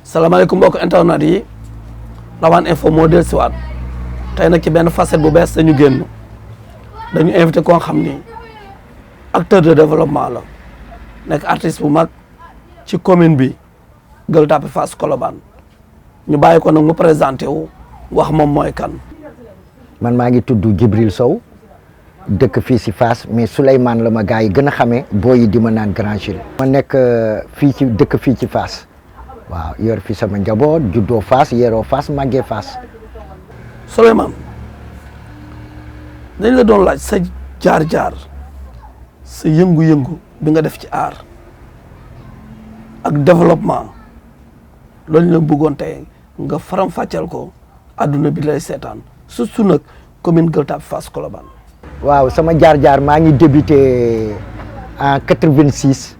salaamaaleykum mbokk internet yi Rawaan Info moo dellusiwaat tey nag ci benn facette bu bees dañu génn dañu invité koo xam ni acteur de développement la nekk artiste bu mag ci commune bi Gueule Tapée Fass Colobane ñu bàyyi ko nag mu présenté wu wax moom mooy kan. man maa ngi tudd Djibril Sow dëkk fii si Fass mais Souleymane la ma gars yi gën a xamee booy yi di ma naan Grand Jules. ma nekk dëkk fii ci Fass waaw yor fi sama njaboot juddoo Fass yeroo Fass màggee Fass. Souleymane dañ la doon laaj sa jaar-jaar sa yëngu-yëngu bi nga def ci art ak développement loolu la bëggoon tey nga faram-fàcceel ko adduna bi lay seetaan surtout nag commune Gueule Tapée Fass Colobane. waaw sama jaar-jaar maa ngi débuté en 86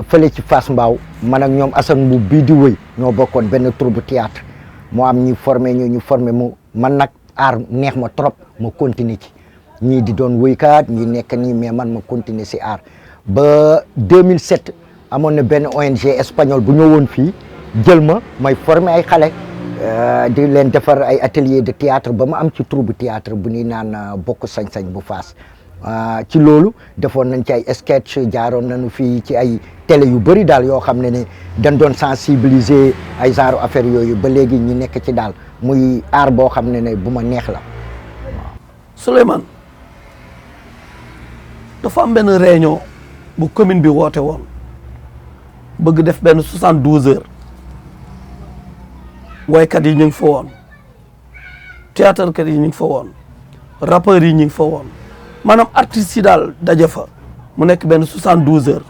fële ci Fass Mbao man ak ñoom Assane Mbu bii di wëy ñoo bokkoon benn troupe théâtre moo am ñu formé ñu formé mu man nag art neex ma trop ma continuer ci ñii di doon wëykat ñi nekk nii mais man ma continuer si art ba 2007 amoon na benn ONG espagnol bu ñëwoon fii jël ma may formé ay xale di leen defar ay atelier de théâtre ba ma am ci troupe théâtre bu ñuy naan bokk sañ-sañ bu Fass ci loolu defoon nañ ci ay sketch jaaroon nañu fii ci ay télé yu bëri daal yoo xam ne dañ doon sensibiliser ay genre affaire yooyu ba léegi ñu nekk ci daal muy art boo xam ne bu ma neex la waaw. Souleymane dafa am benn réunion bu commune bi woote woon bëgg def benn 72 heures woykat yi ñu ngi fa woon théâtre kat yi ñu ngi fa woon rappeurs yi ñu ngi fa woon maanaam artistes yi daal daje fa mu nekk benn 72 heures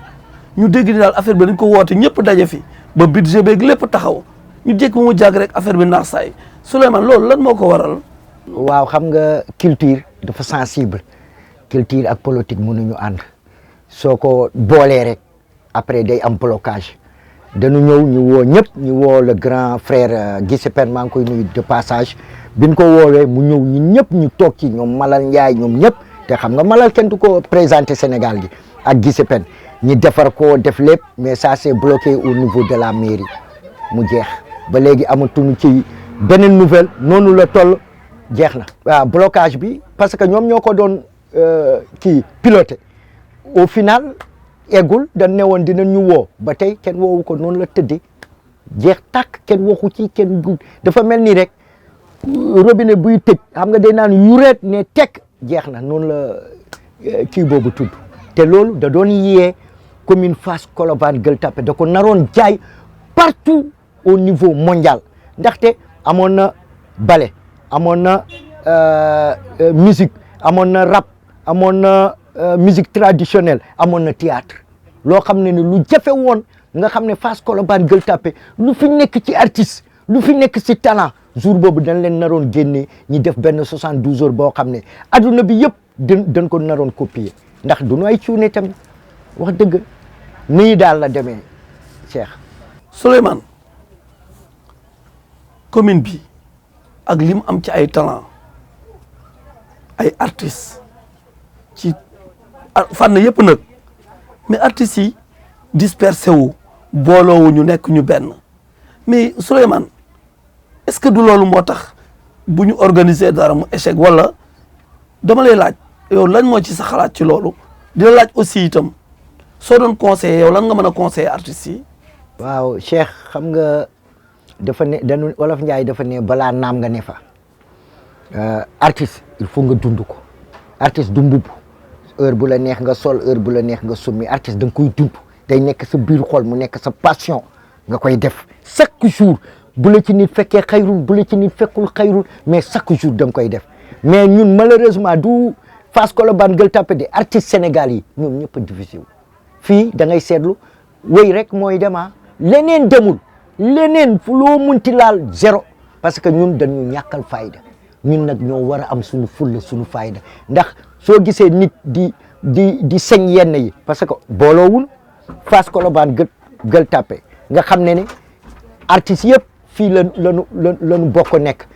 ñu dégg ni daal affaire bi dañ ko woote ñëpp daje fi ba budget beeg lépp taxaw ñu jékki ba mu jàgg rek affaire bi naax saay Souleymane loolu lan moo ko waral. waaw xam nga culture dafa sensible culture ak politique mënuñu ànd soo ko boolee rek après day am blocage dañu ñëw ñu woo ñëpp ñu woo le grand frère Guissé Pène maa ngi koy nuyu de passage biñ ko woowee mu ñëw ñun ñëpp ñu toog ci ñoom Malal Ndiaye ñoom ñëpp te xam nga Malal kenn du ko présenté Sénégal gi ak Guissé Pène ñi defar ko def lépp mais ça c'est bloqué au niveau de la mairie mu jeex ba léegi amatuñu ci beneen nouvelle noonu la toll jeex na. waaw blocage bi parce que ñoom ñoo ko doon kii piloté au final eggul dañ ne woon dinañ ñu woo ba tey kenn woowu ko noonu la tëddee jeex tàkk kenn waxu ci kenn dafa mel ni rek robinet buy tëj xam nga day naan yureet ne tekk jeex na noonu la kii boobu tudd te loolu da doon yee commune Fass Colobane Gueule Tapée da ko naroon jaay partout au niveau mondial ndaxte amoon na ballet amoon na musique amoon na rap amoon na musique traditionnelle amoon na théâtre loo xam ne lu jafe woon nga xam ne Fass Colobane Gueule Tapée lu fi nekk ci artiste lu fi nekk ci talent jour boobu dañ leen naroon génne ñi def benn 72 heures boo xam ne adduna bi yëpp dañ ko naroon copier ndax du ñu ay cuune tamit wax dëgg nii daal la demee Cheikh. Souleymane commune bi ak li mu am ci ay talent ay artistes ci fànn yëpp nag mais artistes yi dispersé wu booloowu ñu nekk ñu benn mais Souleymane est-ce que du loolu moo tax bu ñu organiser dara mu échec wala dama lay laaj yow lan moo ci sa xalaat ci loolu di la laaj aussi itam soo doon conseiller yow lan nga mën a conseiller artistes yi. waaw Cheikh xam nga dafa ne dañu Wolof Njaay dafa ne balaa naam nga ne fa artiste il faut nga dund ko artiste du mbubb heure bu la neex nga sol heure bu la neex nga summi artiste da nga koy dund day nekk sa biir xol mu nekk sa passion nga koy def chaque jour bu la ci nit fekkee xayrul bu la ci nit fekkul xayrul mais chaque jour da nga koy def mais ñun malheureusement du Fass Colobane Gueule Tapée de artiste Sénégal yi ñoom ñëpp a divisé wu fii da ngay seetlu wéy rek mooy dema leneen demul leneen fu loo munti laal zéro parce que ñun dañu ñàkkal fayda ñun nag ñoo war a am suñu fulla suñu fayda ndax soo gisee nit di sañ yenn yi parce que booloowul Fass Colobane Gueule Tapée nga xam ne artistes yëpp fii lañu bokk nekk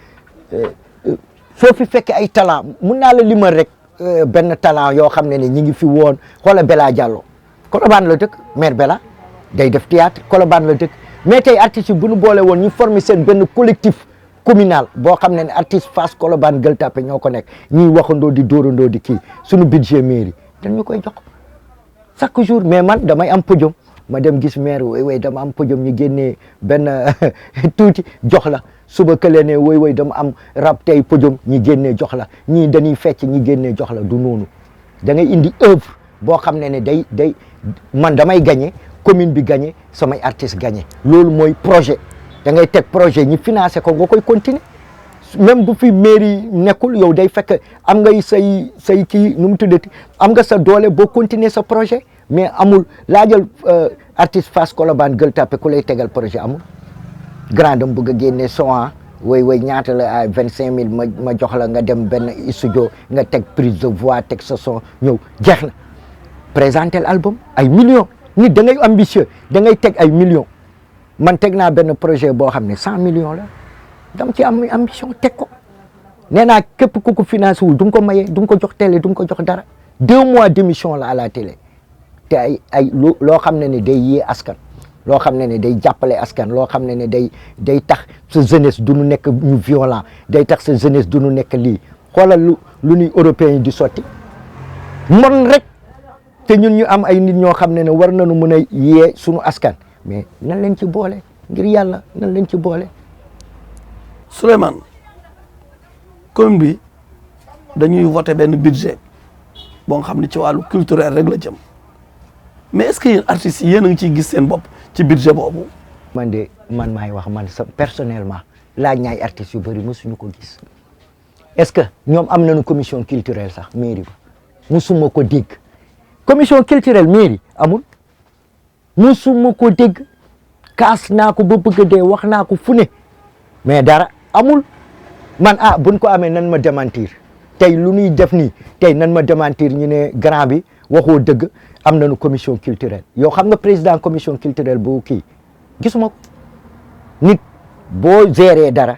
soo fi fekkee ay talent mun naa la limal rek benn talent yoo xam ne ñi ngi fi woon xoola Bella Diallo Colobane la dëkk mère Bella day def théâtre Colobane la dëkk mais tey artistes yi bu ñu boole woon ñu former seen benn collectif communal boo xam ne artiste Fass Colobane Gueule Tapée ñoo ko nekk ñuy waxandoo di dóorandoo di kii suñu budget mairie dañ ñu koy jox chaque jour. mais man damay am podium ma dem gis maire way dama am podium ñu génnee benn tuuti jox la suba kële ne way dama am rab tey podium ñi génnee jox la ñii dañuy fecc ñi génnee jox la du noonu da ngay indi œuvre boo xam ne day man damay gagné commune bi gagné samay artiste gagné loolu mooy projet. da ngay teg projet ñi financé ko nga koy continuer même bu fi mairie nekkul yow day fekk am ngay say kii nu mu tuddati am nga sa doole boo continuer sa projet mais amul laajal artiste Fass Colobane Gueule Tapée ku lay tegal projet amul. grand dama bëgg a génne son way ñaata la ay 25000 ma jox la nga dem benn studio nga teg prise de voix teg sa son ñëw jeex na présenter l'album ay millions nit da ngay ambitieux da ngay teg ay millions. man teg naa benn projet boo xam ne 100 millions la dam ci am ambition teg ko nee naa képp ku ko financé wul du nga ko maye du nga ko jox télé du nga ko jox dara 2 mois d'émission la à la télé te ay loo xam ne day yee askan loo xam ne day jàppale askan loo xam ne day tax sa jeunesse du nu nekk ñu violent day tax sa jeunesse du nu nekk lii xoolal lu ñuy européens yi di sotti mon rek te ñun ñu am ay nit ñoo xam ne war nañu mën a yee suñu askan mais nan leen ci boole ngir yàlla nan leen ci boole. Souleymane commune bi dañuy voté benn budget boo nga xam ne ci wàllu culturel rek la jëm mais est-ce que yéen artistes yi yéen a ngi ciy gis seen bopp ci budget boobu. man maay wax man personnellement laaj ñaay artistes yu bëri mosuñu ko gis est-ce que ñoom am nañu commission culturelle sax mairie ba mosuma ko dégg commission culturelle mairie amul. musuma ko dégg kaas naa ko ba bëgg a dee wax naa ko fu ne mais dara amul man buñ ko amee nan ma démentir tey lu ñuy def nii tey nan ma démentir ñu ne grand bi waxoo dëgg am nañu commission culturelle yow xam nga président commission culturelle bu kii gisuma ko nit boo gérer dara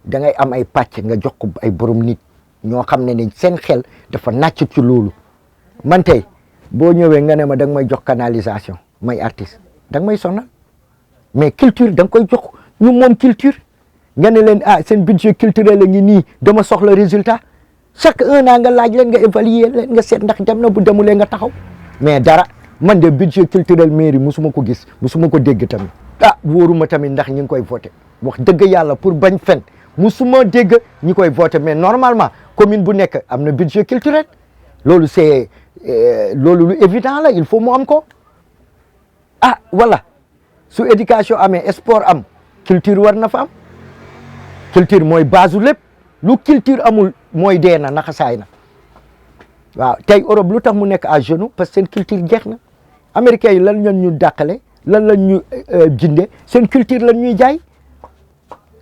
da ngay am ay pàcc nga jox ko ay borom nit ñoo xam ne seen xel dafa nàcc ci loolu man tey boo ñëwee nga ne ma da nga may jox canalisation may artiste da nga may sonal mais culture da nga koy jox ñu moom culture nga ne leen seen budget culturel la ngi nii dama soxla résultat chaque 1 an nga laaj leen nga évaluer leen nga seet ndax dem na bu demulee nga taxaw mais dara man de budget culturel mairie musuma ko gis musuma ko dégg tamit wóoruma tamit ndax ñi ngi koy voté wax dëgg yàlla pour bañ fen musuma dégg ñi koy voté mais normalement commune bu nekk am na budget culturel loolu c'est loolu lu évident la il faut mu am ko voilà su éducation amee sport am culture war na fa am culture mooy base lépp lu culture amul mooy dee na naxasaay na waaw tey Europe lu tax mu nekk à genoux parce que seen culture jeex na américains yi lan lañ ñu dàqale lan lañ ñu jinde seen culture lan ñuy jaay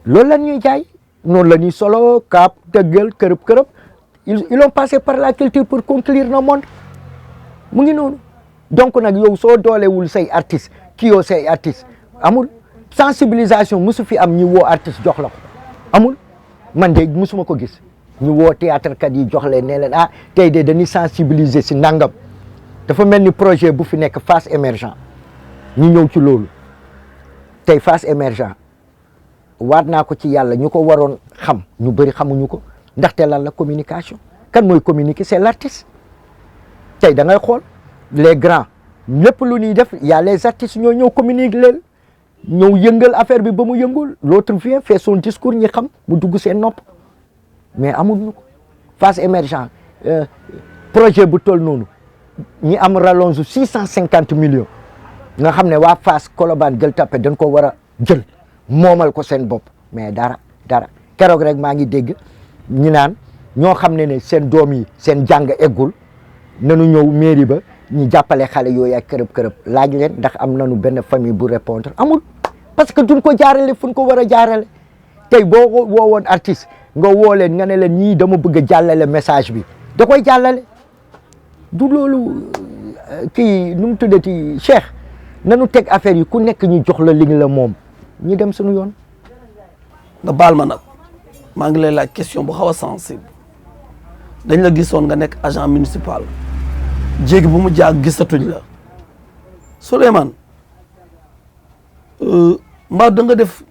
loolu lan ñuy jaay noonu la ñuy solo kaap dëggal kërëb ils ont passé par la culture pour conquérir le monde mu ngi noonu donc nag yow soo doolewul say artiste kii yoo say artiste amul sensibilisation musu fi am ñu woo artiste jox la ko amul man de musuma ko gis ñu woo théâtre kat yi jox leen ne leen tey de dañuy sensibiliser si nangam dafa mel ni projet bu fi nekk Fass émergent ñu ñëw ci loolu tey Fass émergent waat naa ko ci yàlla ñu ko waroon xam ñu bëri xamuñu ko ndaxte lan la communication kan mooy communiquer c'est l'artiste tey da ngay xool les grands lépp lu ñuy def y a les artistes ñoo ñëw communiquer leen ñëw yëngal affaire bi ba mu yëngul l'autre vient fait son discours ñi xam mu dugg seen nopp mais amuñu ko Fass émergent projet bu toll noonu ñi am rallonge 650 millions nga xam ne waa Fass Colobane Gueule Tapée dañ ko war a jël moomal ko seen bopp mais dara keroog rek maa ngi dégg ñi naan ñoo xam ne seen doom yi seen jàng eggul nanu ñëw mairie ba ñu jàppale xale yooyu ak kërëb laaj leen ndax am nañu benn famille bu répondre amul parce que duñ ko jaarale fu ñu ko war a jaarale tey boo woowoon artiste nga woo leen nga ne leen ñii dama bëgg a jàllale message bi da koy jàllale du loolu kii nu mu tuddati Cheikh nanu teg affaire yi ku nekk ñu jox la li la moom ñu dem suñu yoon. nga baal ma nag maa ngi lay laaj question bu xaw a sensible dañ la gisoon nga nekk agent municipal jéegi bu mu jaag gisatuñ la Souleymane mbaa da nga def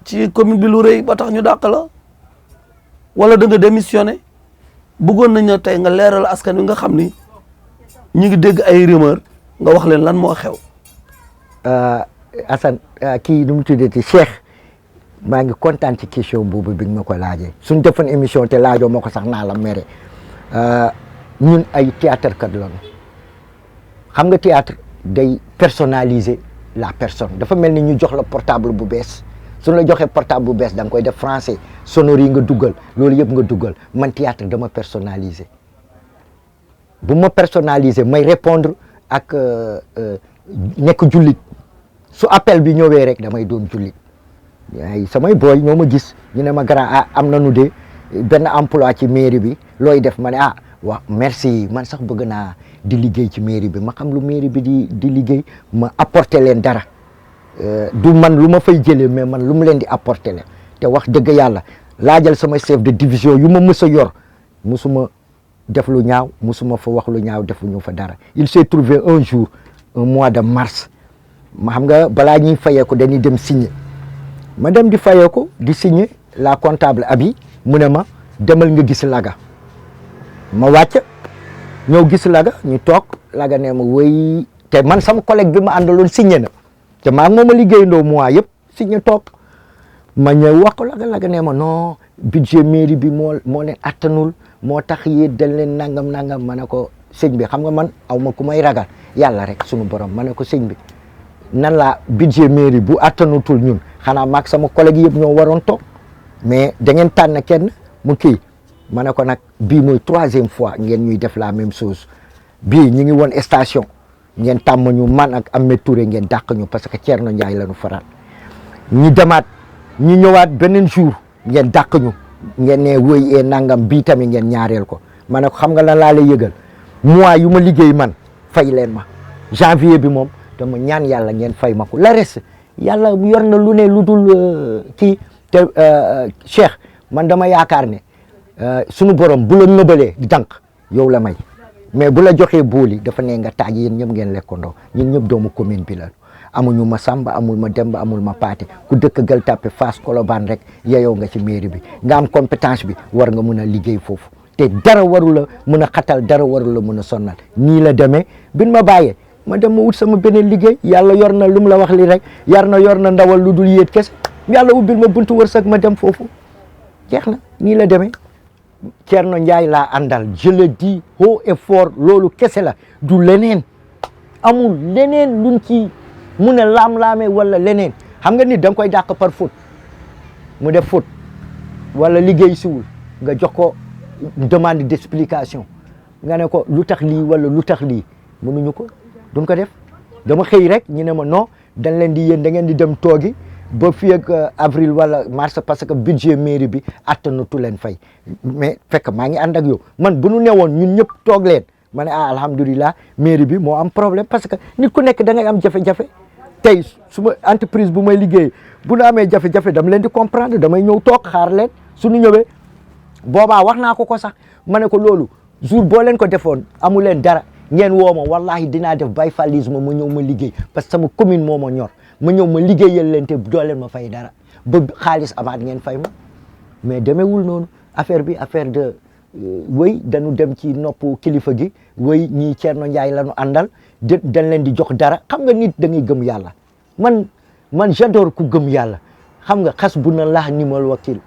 ci commune bi lu rëy ba tax ñu dàq la wala da nga démissionné bëggoon nañ ne tey nga leeral askan wi nga xam ni ñu ngi dégg ay rumeur nga wax leen lan moo xew. Assane kii nu mu tuddati Cheikh maa ngi kontaan ci question boobu bi nga ma ko laajee suñ defoon émission te laajoo moo ko sax naa la mere ñun ay théâtre kat lañu xam nga théâtre day personnaliser la personne dafa mel ni ñu jox la portable bu bees suñ la joxee portable bu bees da nga koy def français sonore yi nga duggal loolu yëpp nga duggal man théâtre dama personnaliser bu ma personnaliser may répondre ak nekk jullit su appel bi ñëwee rek damay doon jullit ay samay booy ñoo ma gis ñu ne ma grand am nañu de benn emploi ci mairie bi looy def ma ne waaw merci man sax bëgg naa di liggéey ci mairie bi ma xam lu mairie bi di liggéey ma apporter leen dara du man lu ma fay jëlee mais man lu mu leen di apporter leen te wax dëgg yàlla laajal sama chef de division yu ma mës a yor musuma def lu ñaaw musuma fa wax lu ñaaw defuñu fa dara il s'est trouvé un jour un mois de mars ma xam nga balaa ñuy fayeeku dañuy dem signer ma dem di fayeeku di signer la comptable abi mu ne ma demal nga gis laga ma wàcc ñëw gis laga ñu toog laga ne ma wéy te man sama collègue bi ma àndaloon signé na te maa ngi moom a liggéeyandoo mois yëpp signé toog ma ñëw wax ko laga ne ma non budget mairie bi moo leen attanul moo tax yéen dañ leen nangam ma ne ko sëñ bi xam nga man aw ma ku may ragal yàlla rek sunu borom ma ne ko sëñ bi nan la budget mairie bu attanutul ñun xanaa maag sama collègue yëpp ñoo waroon toog mais da ngeen tànn kenn mu kii ma ne ko nag bii mooy 3e fois ngeen ñuy def la même chose bii ñu ngi woon station ngeen tàmm ñu man ak Ahmed Touré ngeen dàq ñu parce que Thierno Ndiaye la ñu faral ñu demaat ñu ñëwaat beneen jour ngeen dàq ñu ngeen ne wëy nangam bii tamit ngeen ñaareel ko ma ne ko xam nga lan laa lay yëgal mois yu ma liggéey man fay leen ma janvier bi moom dama ñaan yàlla ngeen fay ma ko la reste yàlla yor na lu ne lu dul kii te Cheikh man dama yaakaar ne sunu borom bu la nëbalee di dànk yow la may mais bu la joxee booli dafa ne nga taaj yéen ñëpp ngeen lekkandoo ñun ñëpp doomu commune bi la amuñu ma Samba amul ma Demba amul ma Paate ku dëkk Gueule Tapée Fass Colobane rek yeyoo nga ci mairie bi nga am compétence bi war nga mun a liggéey foofu te dara waru la mun a xatal dara waru la mun a sonnal nii la demee bin ma bàyyee ma dem ma wut sama beneen liggéey yàlla yor na lu mu la wax li rek yor na ndawal lu dul yéet kese yàlla ubbil ma buntu wërsëg ma dem foofu jeex na nii la demee Thierno Ndiaye laa àndal je le dis haut et fort loolu kese la du leneen amul leneen luñ ci mun a laam-laamee wala leneen xam nga nit da nga koy dàq par faute mu def faute wala liggéey siwul nga jox ko demande d'explication nga ne ko lu tax lii wala lu tax lii mënuñu ko duñ ko def dama xëy rek ñu ne ma non dañ leen di yéen da ngeen di dem toogi ba fii ak avril wala mars parce que budget mairie bi attanatu leen fay mais fekk maa ngi ànd ak yow man bu nu newoon ñun ñëpp toog leen ma ne alhamdulilah mairie bi moo am problème parce que nit ku nekk da ngay am jafe-jafe tey su ma entreprise bu may liggéey bu nu amee jafe-jafe dama leen di comprendre damay ñëw toog xaar leen suñu ñëwee boobaa wax naa ko sax ma ne ko loolu jour boo leen ko defoon amu leen dara ngeen woo ma wallahi dinaa def bayfalisme ma ñëw ma liggéey parce que sama commune moo ma ñor ma ñëw ma liggéeyal leen te doo leen ma fay dara ba xaalis amaat ngeen fay ma mais demeewul noonu affaire bi affaire de wëy dañu dem ci nopp kilifa gi wëy ñii Thierno Ndiaye la ñu àndal dañ leen di jox dara xam nga nit da ngay gëm yàlla man j'adore ku gëm yàlla xam nga hasbunallah ni'mal wakil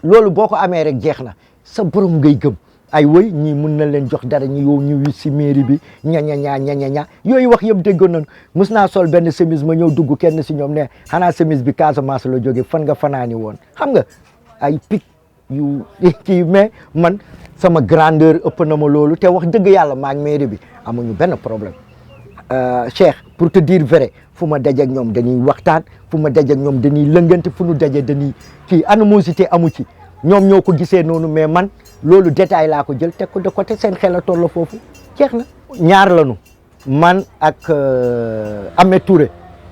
loolu boo ko amee rek jeex na sa borom ngay gëm ay woy ñii mun na leen jox dara ñi yow ñu wis si mairie bi ña yooyu wax yëpp déggoon nañu mus naa sol benn chemise ma ñëw dugg kenn si ñoom ne xanaa chemise bi Casamance la jóge fan nga fanaani woon xam nga ay pic yu kii mais man sama grandeur ëpp na ma loolu te wax dëgg yàlla maa ngi mairie bi amuñu benn problème Cheikh pour te dire vrai fu ma dajeek ñoom dañuy waxtaan fu ma dajeek ñoom dañuy lëngante fu nu daje dañuy kii animosité amu ci ñoom ñoo ko gisee noonu mais man loolu détail laa ko jël teg ko de côté seen xel a toll foofu jeex na. ñaar lañu man ak Ahmed Touré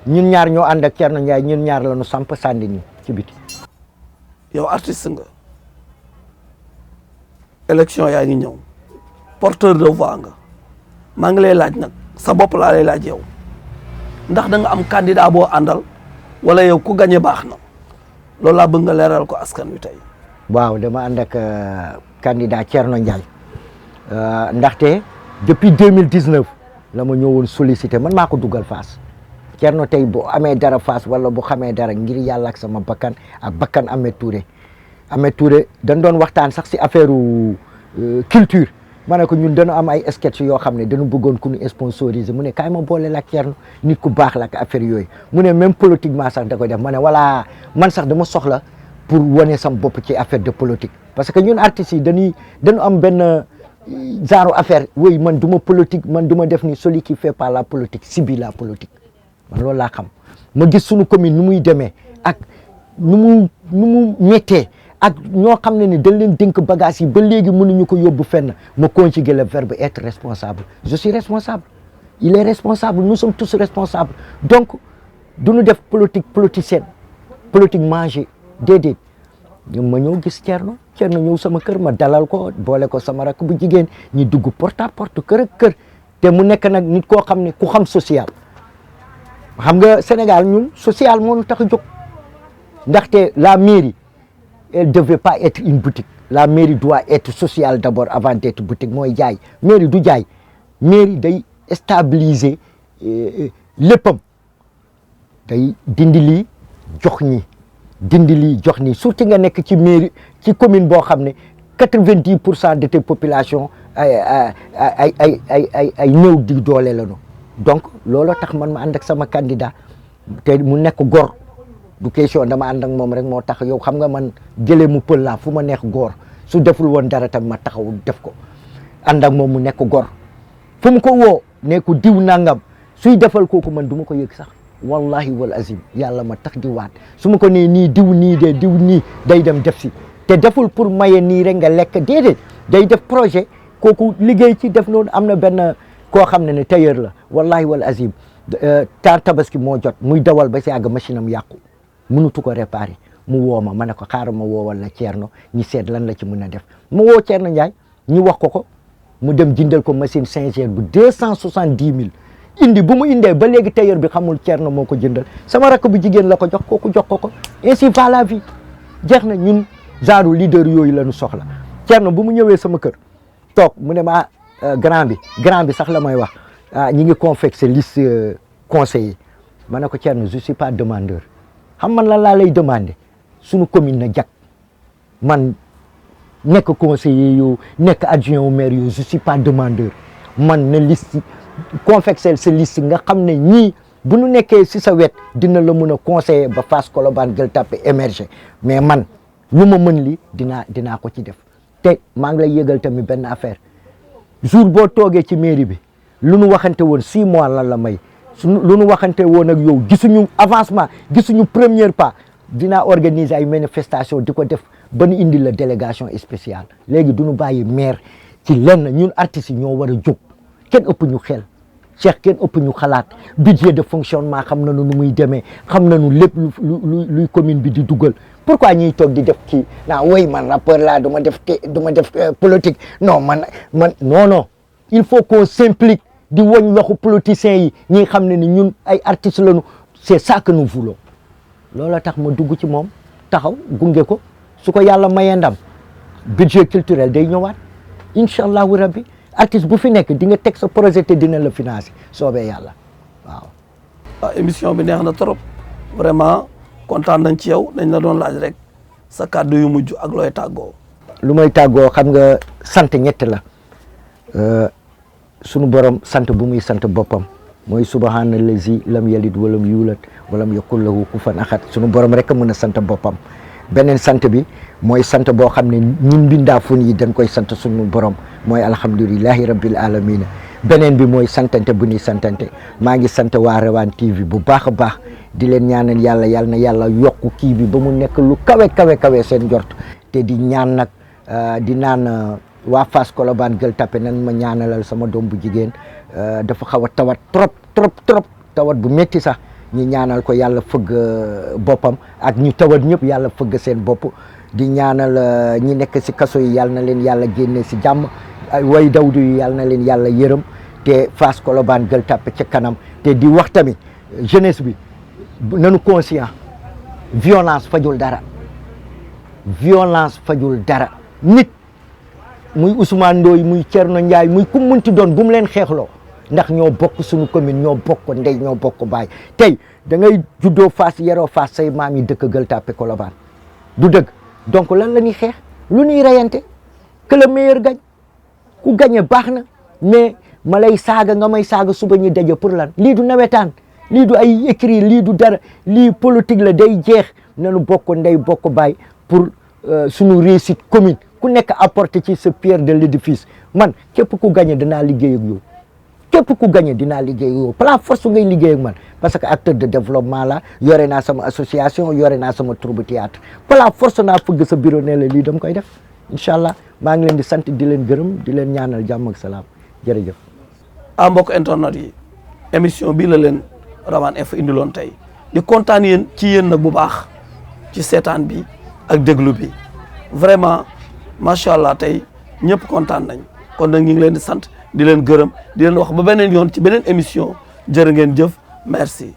ñun ñaar ñoo ànd ak Thierno Ndiaye ñun ñaar lañu samp sànni ñu ci biti. yow artiste nga élection yaa ngi ñëw porteur de voix nga maa ngi lay laaj nag sa bopp laa lay laaj yow ndax da nga am candidat boo àndal wala yow ku gagné baax na loolu laa bëgg nga leeral ko askan wi tey. waaw dama ànd ak candidat Thierno Ndiaye ndaxte depuis 2019 la ma ñëwoon sollicité man maa ko dugal Fass Thierno tey bu amee dara Fass wala bu xamee dara ngir yàlla ak sama bakkan ak bakkan Ameth Touré dañ doon waxtaan sax si affaire culture ma ne ko ñun dañu am ay sketch yoo xam ne dañu bëggoon ku ñu sponsoriser mu ne kaay ma boole la ak Thierno nit ku baax la ak affaire yooyu mu ne même politiquement sax da koy def ma ne voilà man sax dama soxla pour wane sam bopp ci affaire de politique parce que ñun artistes yi dañu am benn genre affaire oui man du ma politique man du ma def ni celui qui fait pas la politique subit la politique man loolu laa xam ma gis suñu commune nu muy demee ak nu mu méttee ak ñoo xam ne ni dañ leen dénk bagage yi ba léegi mënuñu ko yóbbu fenn ma conjuguer le verbe être responsable je suis responsable il est responsable nous sommes tous responsables donc duñu def politique politicienne politique manger déedéet ma ñëw gis Thierno ñëw sama kër ma dalal ko boole ko sama rakk bu jigéen ñi dugg porte à porte kër ak kër te mu nekk nag nit koo xam ne ku xam social xam nga Sénégal ñun social moo ñu tax a jóg ndaxte la mairie elle devait pas être une boutique la mairie doit être sociale d'abord avant d'être boutique mooy jaay mairie du jaay mairie day stabiliser léppam day dindi lii jox ñi dindi lii jox ni surtout nga nekk ci mairie ci commune boo xam ne 90% de tes populations ay néew di doole lañu donc looloo tax man ma ànd ak sama candidat te mu nekk gor du question dama ànd ak moom rek moo tax yow xam nga man jëlee mu pël laa fu ma neex góor su deful woon dara tam ma taxaw def ko ànd ak moom mu nekk gor fu mu ko woo ne ko diw nangam suy defal kooku man du ma ko yëg sax wallahi wal azim yàlla ma tax di waat su ma ko nee nii diw nii de diw nii day dem def si te deful pour maye nii rek nga lekk déedéet day def projet kooku liggéey ci def noonu am na benn koo xam ne tailleur la wallahi wal azim temps tabaski moo jot muy dawal ba si àgg machine am yàqu mënutu ko réparer mu woo ma ne ko xaaral ma woowal la Thierno ñi seet lan la ci mën a def mu woo Thierno Ndiaye ñu wax ko mu dem jëndal ko machine Singer bu 270 000 indi bu mu indee ba léegi tailleur bi xamul Thierno moo ko jëndal sama rakk bu jigéen la ko jox kooku jox ko ainsi va la vie jeex na ñun genre leader yooyu la ñu soxla Thierno bu mu ñëwee sama kër toog mu ne ma grand bi sax la may wax ñi ngi confectionné liste conseiller ma ne ko Thierno je suis pas demandeur xam man lan laa lay demandé suñu commune na jag man nekk conseiller yow nekk adjoint au maire yow je suis pas demandeur man na liste confectionné sa liste nga xam ne ñii bu ñu nekkee si sa wet dina la mën a conseiller ba Fass Colobane Gueule Tapée émerger mais man lu ma mën li dinaa ko ci def te maa ngi lay yëgal tamit benn affaire jour boo toogee ci mairie bi lu nu waxante woon 6 mois lan la may lu nu waxante woon ak yow gisuñu avancement gisuñu premier pas dinaa organiser ay manifestation di ko def ba nu indi la délégation spéciale léegi du ñu bàyyi maire ci lenn ñun artistes yi ñoo war a jóg kenn ëpp ñu xel Cheikh kenn ëpp ñu xalaat budget de fonctionnement xam nañu nu muy demee xam nañu lépp luy commune bi di dugal pourquoi ñuy toog di def kii naa woy man rappeur laa du ma def politique non man non il faut qu'on s'implique di woñ waxu politiciens yi ñi xam ne ni ñun ay artistes lañu c'est ça que nous voulons loolu tax ma dugg ci moom taxaw gunge ko su ko yàlla mayee ndam budget culturel day ñëwaat incha allahu rabbi artiste bu fi nekk di nga teg sa projet te dina la financer soobee yàlla waaw. émission bi neex na trop vraiment kontaan nañ ci yow dañ la doon laaj rek sa kàddu yu mujj ak looy tàggoo. lu may tàggoo xam nga sant ñett la sunu borom sant bu muy sant boppam mooy subhaanallazi lam yalid walam yuulat walam yakul lahu kufuwan ahad sunu borom rek a mën a sant boppam. beneen sant bi mooy sant boo xam ne ñun mbindaafun yi dañ koy sant suñu borom mooy alhamdulillahi rabbil alamina beneen bi mooy santante bu ñuy santante maa ngi sant waa Rawane TV bu baax a baax di leen ñaanal yàlla na yàlla yokku kii bi ba mu nekk lu kawe seen njort te di ñaan nag di naan waa Fass Colobane Gueule Tapée nan ma ñaanalal sama doom bu jigéen dafa xaw a tawat trop tawat bu métti sax ñi ñaanal ko yàlla fëgg boppam ak ñu tawat ñëpp yàlla fëgg seen bopp di ñaanal ñi nekk si kaso yi yàlla na leen yàlla génne si jàmm way dawdu yi yàlla na leen yàlla yërëm te Fass Colobane Gueule Tapée ca kanam te di wax tamit jeunesse bi nanu conscient violence fajul dara violence fajul dara nit muy Ousmane Ndoye muy Thierno Ndiaye muy ku munti doon bu mu leen xeexloo ndax ñoo bokk suñu commune ñoo bokk ndey ñoo bokk baay tey da ngay juddoo Fass yaroo Fass say maam yi dëkk Gueule Tapée Colobane du dëgg donc lan la ñuy xeex lu ñuy reyante que le meilleur gagne ku gagné baax na mais ma lay saaga nga may saaga suba ñu daje pour lan lii du nawetaan lii du ay écrit lii du dara lii politique la day jeex nanu bokk ndey bokk baay pour suñu réussite commune ku nekk apporter ci sa pierre de l'édifice man képp ku gagné dinaa liggéey ak yow képp ku gagné dinaa liggéey ak yow par la force ngay liggéey ak man parce que acteur de développement la yore naa sama association yore naa sama troupe théâtre par la force naa fëgg sa bureau ne la lii dama koy def incha allah maa ngi leen di sant di leen gërëm di leen ñaanal jàmm ak salaam jërëjëf. mbokk internet yi émission bii la leen Rawane Info indiloon tey di kontaan yéen ci yéen nag bu baax ci seetaan bi ak déglu bi vraiment macha allah tey ñëpp kontaan nañ kon nag ñu ngi leen di sant di leen gërëm di leen wax ba beneen yoon ci beneen émission jërë ngeen jëf merci.